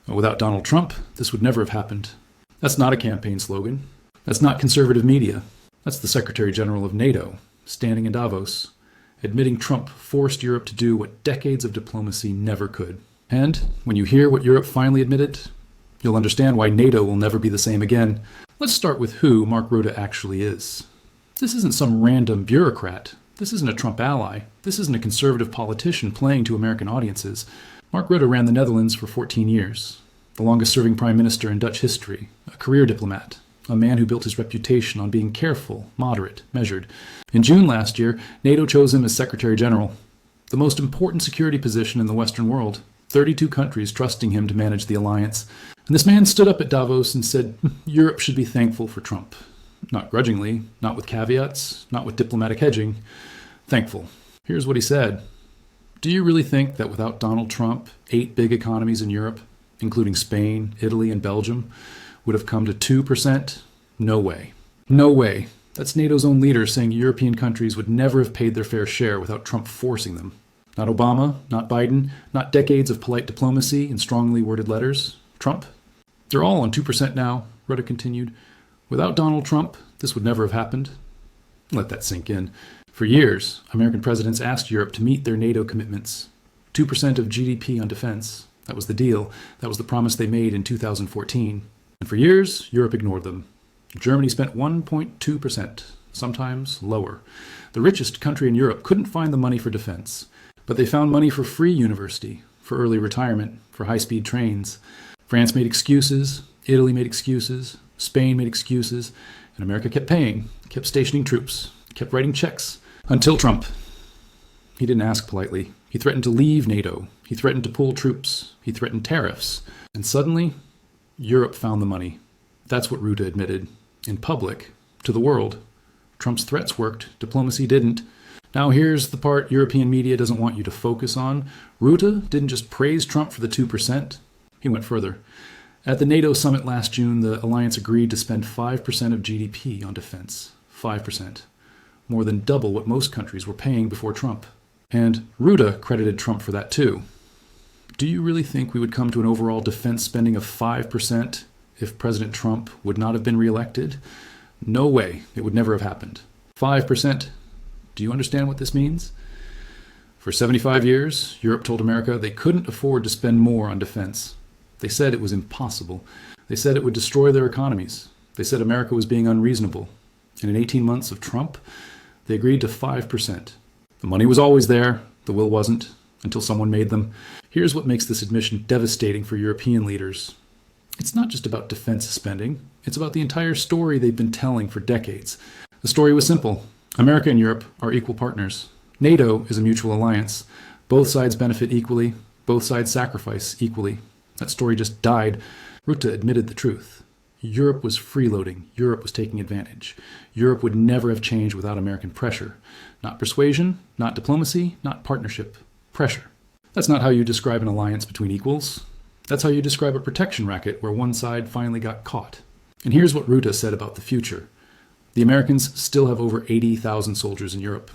Without Donald Trump, this would never have happened. That's not a campaign slogan. That's not conservative media. That's the Secretary General of NATO, standing in Davos, admitting Trump forced Europe to do what decades of diplomacy never could. And when you hear what Europe finally admitted, you'll understand why NATO will never be the same again. Let's start with who Mark Rutte actually is. This isn't some random bureaucrat. This isn't a Trump ally. This isn't a conservative politician playing to American audiences. Mark Rutte ran the Netherlands for 14 years, the longest-serving prime minister in Dutch history, a career diplomat, a man who built his reputation on being careful, moderate, measured. In June last year, NATO chose him as Secretary General, the most important security position in the Western world, 32 countries trusting him to manage the alliance. And this man stood up at Davos and said, Europe should be thankful for Trump. Not grudgingly, not with caveats, not with diplomatic hedging. Thankful. Here's what he said. Do you really think that without Donald Trump, 8 big economies in Europe, including Spain, Italy, and Belgium, would have come to 2%? No way. No way. That's NATO's own leader saying European countries would never have paid their fair share without Trump forcing them. Not Obama, not Biden, not decades of polite diplomacy and strongly worded letters. Trump? They're all on 2% now, Rutte continued. Without Donald Trump, this would never have happened. Let that sink in. For years, American presidents asked Europe to meet their NATO commitments. 2% of GDP on defense. That was the deal. That was the promise they made in 2014. And for years, Europe ignored them. Germany spent 1.2%, sometimes lower. The richest country in Europe couldn't find the money for defense, but they found money for free university, for early retirement, for high-speed trains. France made excuses, Italy made excuses, Spain made excuses, and America kept paying, kept stationing troops, kept writing checks, until Trump. He didn't ask politely. He threatened to leave NATO. He threatened to pull troops. He threatened tariffs. And suddenly, Europe found the money. That's what Rutte admitted, in public, to the world. Trump's threats worked. Diplomacy didn't. Now here's the part European media doesn't want you to focus on. Rutte didn't just praise Trump for the 2%. He went further. At the NATO summit last June, the alliance agreed to spend 5% of GDP on defense. 5%. More than double what most countries were paying before Trump. And Rutte credited Trump for that too. Do you really think we would come to an overall defense spending of 5% if President Trump would not have been reelected? No way. It would never have happened. 5%. Do you understand what this means? For 75 years, Europe told America they couldn't afford to spend more on defense. They said it was impossible. They said it would destroy their economies. They said America was being unreasonable. And in 18 months of Trump, they agreed to 5%. The money was always there. The will wasn't, until someone made them. Here's what makes this admission devastating for European leaders. It's not just about defense spending. It's about the entire story they've been telling for decades. The story was simple. America and Europe are equal partners. NATO is a mutual alliance. Both sides benefit equally. Both sides sacrifice equally. That story just died. Rutte admitted the truth. Europe was freeloading. Europe was taking advantage. Europe would never have changed without American pressure. Not persuasion, not diplomacy, not partnership. Pressure. That's not how you describe an alliance between equals. That's how you describe a protection racket where one side finally got caught. And here's what Rutte said about the future. The Americans still have over 80,000 soldiers in Europe.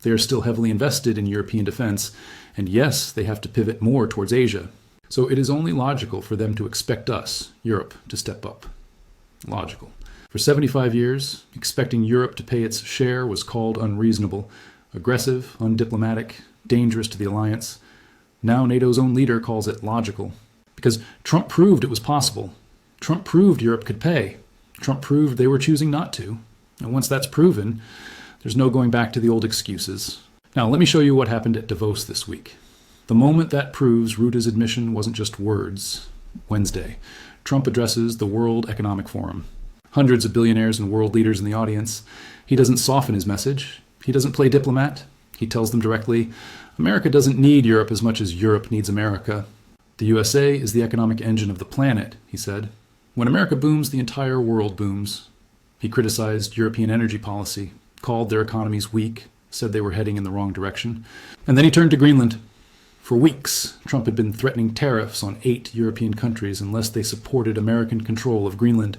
They are still heavily invested in European defense. And yes, they have to pivot more towards Asia. So it is only logical for them to expect us, Europe, to step up. Logical. For 75 years, expecting Europe to pay its share was called unreasonable, aggressive, undiplomatic, dangerous to the alliance. Now NATO's own leader calls it logical. Because Trump proved it was possible. Trump proved Europe could pay. Trump proved they were choosing not to. And once that's proven, there's no going back to the old excuses. Now let me show you what happened at Davos this week. The moment that proves Rutte's admission wasn't just words. Wednesday, Trump addresses the World Economic Forum. Hundreds of billionaires and world leaders in the audience. He doesn't soften his message. He doesn't play diplomat. He tells them directly, America doesn't need Europe as much as Europe needs America. The USA is the economic engine of the planet, he said. When America booms, the entire world booms. He criticized European energy policy, called their economies weak, said they were heading in the wrong direction. And then he turned to Greenland. For weeks, Trump had been threatening tariffs on 8 European countries unless they supported American control of Greenland.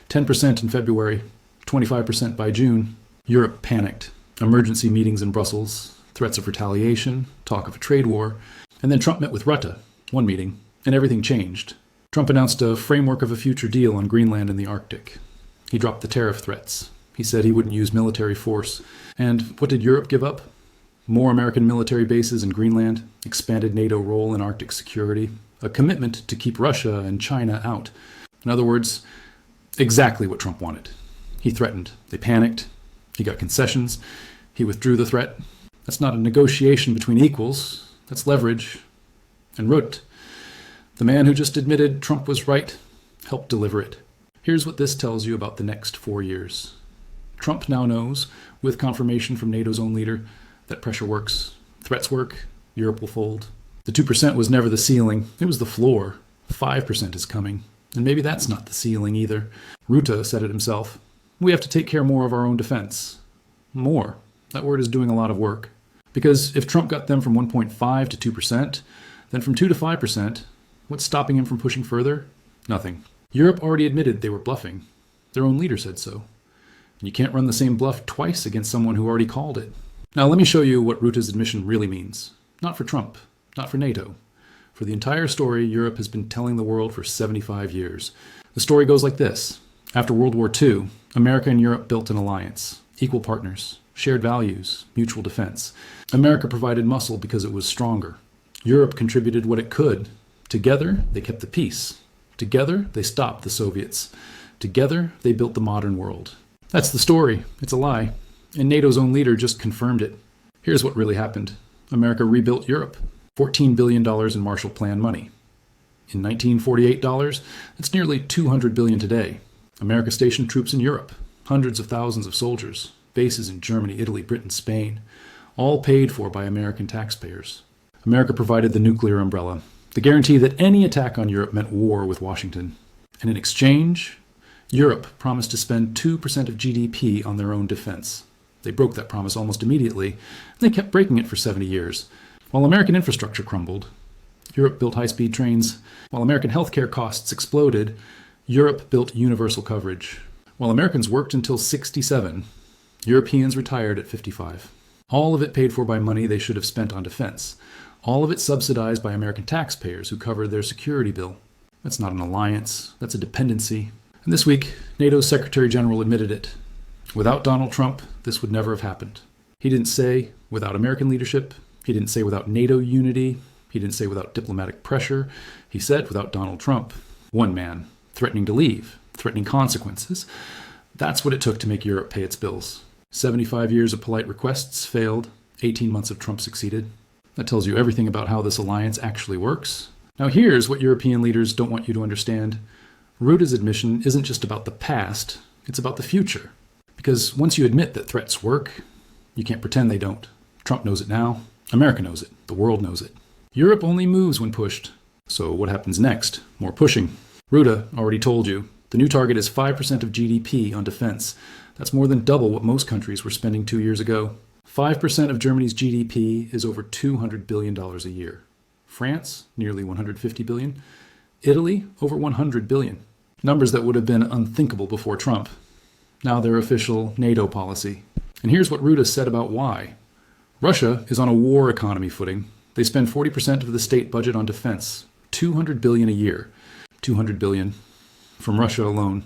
10% in February, 25% by June. Europe panicked. Emergency meetings in Brussels, threats of retaliation, talk of a trade war. And then Trump met with Rutte, one meeting, and everything changed. Trump announced a framework of a future deal on Greenland and the Arctic. He dropped the tariff threats. He said he wouldn't use military force. And what did Europe give up? More American military bases in Greenland, expanded NATO role in Arctic security, a commitment to keep Russia and China out. In other words, exactly what Trump wanted. He threatened. They panicked. He got concessions. He withdrew the threat. That's not a negotiation between equals. That's leverage. And Rutte, the man who just admitted Trump was right, helped deliver it. Here's what this tells you about the next 4 years. Trump now knows, with confirmation from NATO's own leader, that pressure works, threats work, Europe will fold. The 2% was never the ceiling, it was the floor. 5% is coming, and maybe that's not the ceiling either. Rutte said it himself. We have to take care more of our own defense. More. That word is doing a lot of work. Because if Trump got them from 1.5 to 2%, then from 2 to 5%, what's stopping him from pushing further? Nothing. Europe already admitted they were bluffing. Their own leader said so. And you can't run the same bluff twice against someone who already called it. Now let me show you what Rutte's admission really means. Not for Trump, not for NATO. For the entire story Europe has been telling the world for 75 years. The story goes like this. After World War II, America and Europe built an alliance. Equal partners, shared values, mutual defense. America provided muscle because it was stronger. Europe contributed what it could. Together, they kept the peace. Together, they stopped the Soviets. Together, they built the modern world. That's the story. It's a lie. And NATO's own leader just confirmed it. Here's what really happened. America rebuilt Europe. $14 billion in Marshall Plan money. In 1948 dollars, that's nearly $200 billion today. America stationed troops in Europe. Hundreds of thousands of soldiers. Bases in Germany, Italy, Britain, Spain. All paid for by American taxpayers. America provided the nuclear umbrella. The guarantee that any attack on Europe meant war with Washington. And in exchange, Europe promised to spend 2% of GDP on their own defense. They broke that promise almost immediately, and they kept breaking it for 70 years. While American infrastructure crumbled, Europe built high-speed trains. While American healthcare costs exploded, Europe built universal coverage. While Americans worked until 67, Europeans retired at 55. All of it paid for by money they should have spent on defense. All of it subsidized by American taxpayers who covered their security bill. That's not an alliance, that's a dependency. And this week, NATO's Secretary General admitted it. Without Donald Trump, this would never have happened. He didn't say without American leadership. He didn't say without NATO unity. He didn't say without diplomatic pressure. He said without Donald Trump. One man, threatening to leave, threatening consequences. That's what it took to make Europe pay its bills. 75 years of polite requests failed. 18 months of Trump succeeded. That tells you everything about how this alliance actually works. Now here's what European leaders don't want you to understand. Rutte's admission isn't just about the past, it's about the future. Because once you admit that threats work, you can't pretend they don't. Trump knows it now. America knows it. The world knows it. Europe only moves when pushed. So what happens next? More pushing. Rutte already told you. The new target is 5% of GDP on defense. That's more than double what most countries were spending 2 years ago. 5% of Germany's GDP is over $200 billion a year. France, nearly $150 billion. Italy, over $100 billion. Numbers that would have been unthinkable before Trump. Now they're official NATO policy. And here's what Rutte said about why. Russia is on a war economy footing. They spend 40% of the state budget on defense, $200 billion a year. $200 billion from Russia alone.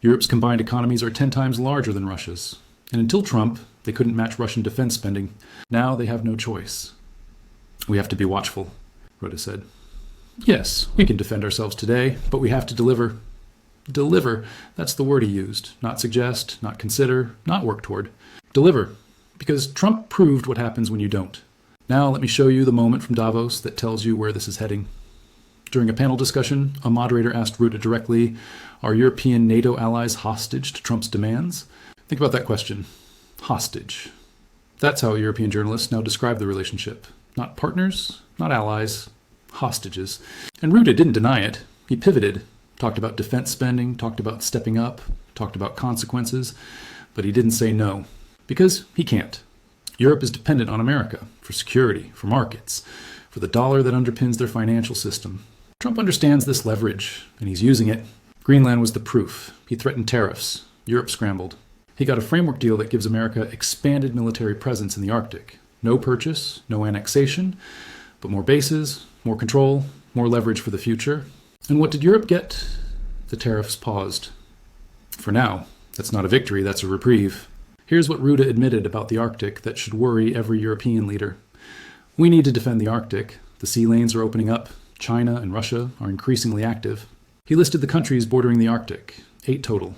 Europe's combined economies are 10 times larger than Russia's. And until Trump, they couldn't match Russian defense spending. Now they have no choice. We have to be watchful, Rutte said. Yes, we can defend ourselves today, but we have to deliver. Deliver, that's the word he used. Not suggest, not consider, not work toward. Deliver, because Trump proved what happens when you don't. Now let me show you the moment from Davos that tells you where this is heading. During a panel discussion, a moderator asked Rutte directly, are European NATO allies hostage to Trump's demands? Think about that question. Hostage. That's how European journalists now describe the relationship. Not partners, not allies, hostages. And Rutte didn't deny it. He pivoted, talked about defense spending, talked about stepping up, talked about consequences, but he didn't say no. Because he can't. Europe is dependent on America for security, for markets, for the dollar that underpins their financial system. Trump understands this leverage, and he's using it. Greenland was the proof. He threatened tariffs. Europe scrambled. He got a framework deal that gives America expanded military presence in the Arctic. No purchase, no annexation, but more bases, more control, more leverage for the future. And what did Europe get? The tariffs paused. For now. That's not a victory, that's a reprieve. Here's what Rutte admitted about the Arctic that should worry every European leader. We need to defend the Arctic. The sea lanes are opening up. China and Russia are increasingly active. He listed the countries bordering the Arctic, 8 total.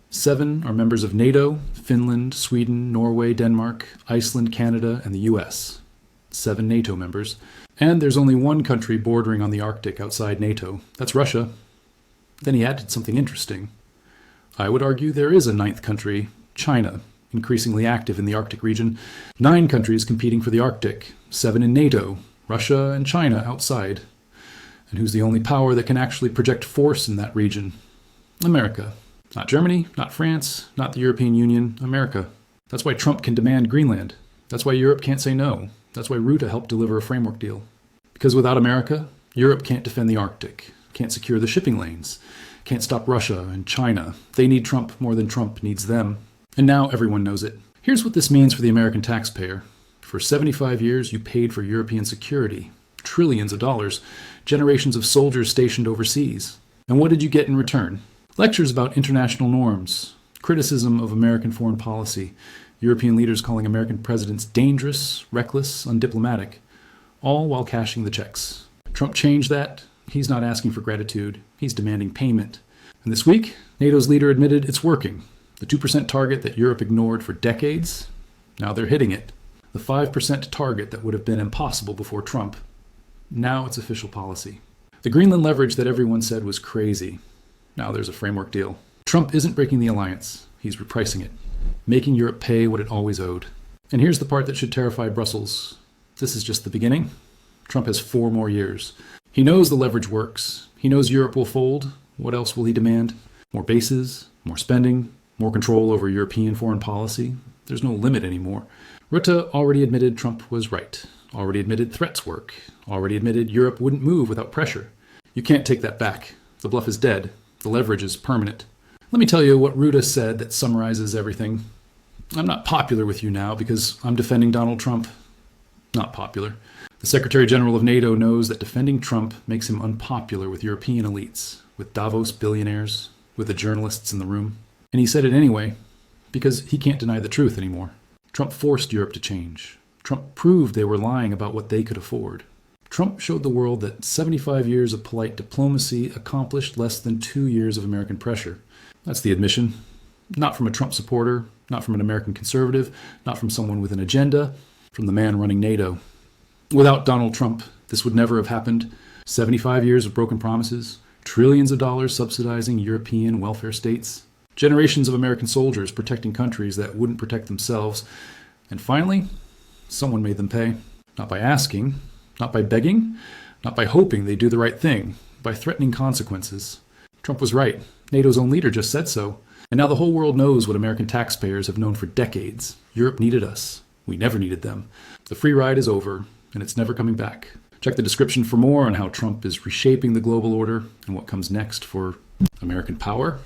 7 are members of NATO: Finland, Sweden, Norway, Denmark, Iceland, Canada, and the US. 7 NATO members. And there's only one country bordering on the Arctic outside NATO. That's Russia. Then he added something interesting. I would argue there is a 9th country, China, increasingly active in the Arctic region. 9 countries competing for the Arctic, 7 in NATO, Russia and China outside. And who's the only power that can actually project force in that region? America. Not Germany, not France, not the European Union, America. That's why Trump can demand Greenland. That's why Europe can't say no. That's why Rutte helped deliver a framework deal. Because without America, Europe can't defend the Arctic, can't secure the shipping lanes, can't stop Russia and China. They need Trump more than Trump needs them. And now everyone knows it. Here's what this means for the American taxpayer. For 75 years, you paid for European security. Trillions of dollars. Generations of soldiers stationed overseas. And what did you get in return? Lectures about international norms. Criticism of American foreign policy. European leaders calling American presidents dangerous, reckless, undiplomatic. All while cashing the checks. Trump changed that. He's not asking for gratitude. He's demanding payment. And this week, NATO's leader admitted it's working. The 2% target that Europe ignored for decades, now they're hitting it. The 5% target that would have been impossible before Trump, now it's official policy. The Greenland leverage that everyone said was crazy, now there's a framework deal. Trump isn't breaking the alliance, he's repricing it, making Europe pay what it always owed. And here's the part that should terrify Brussels. This is just the beginning. Trump has 4 more years. He knows the leverage works. He knows Europe will fold. What else will he demand? More bases, more spending, more control over European foreign policy. There's no limit anymore. Rutte already admitted Trump was right. Already admitted threats work. Already admitted Europe wouldn't move without pressure. You can't take that back. The bluff is dead. The leverage is permanent. Let me tell you what Rutte said that summarizes everything. I'm not popular with you now because I'm defending Donald Trump. Not popular. The Secretary General of NATO knows that defending Trump makes him unpopular with European elites, with Davos billionaires, with the journalists in the room. And he said it anyway, because he can't deny the truth anymore. Trump forced Europe to change. Trump proved they were lying about what they could afford. Trump showed the world that 75 years of polite diplomacy accomplished less than 2 years of American pressure. That's the admission. Not from a Trump supporter, not from an American conservative, not from someone with an agenda, from the man running NATO. Without Donald Trump, this would never have happened. 75 years of broken promises, trillions of dollars subsidizing European welfare states, generations of American soldiers protecting countries that wouldn't protect themselves, and finally, someone made them pay. Not by asking, not by begging, not by hoping they do the right thing, by threatening consequences. Trump was right. NATO's own leader just said so. And now the whole world knows what American taxpayers have known for decades. Europe needed us. We never needed them. The free ride is over, and it's never coming back. Check the description for more on how Trump is reshaping the global order and what comes next for American power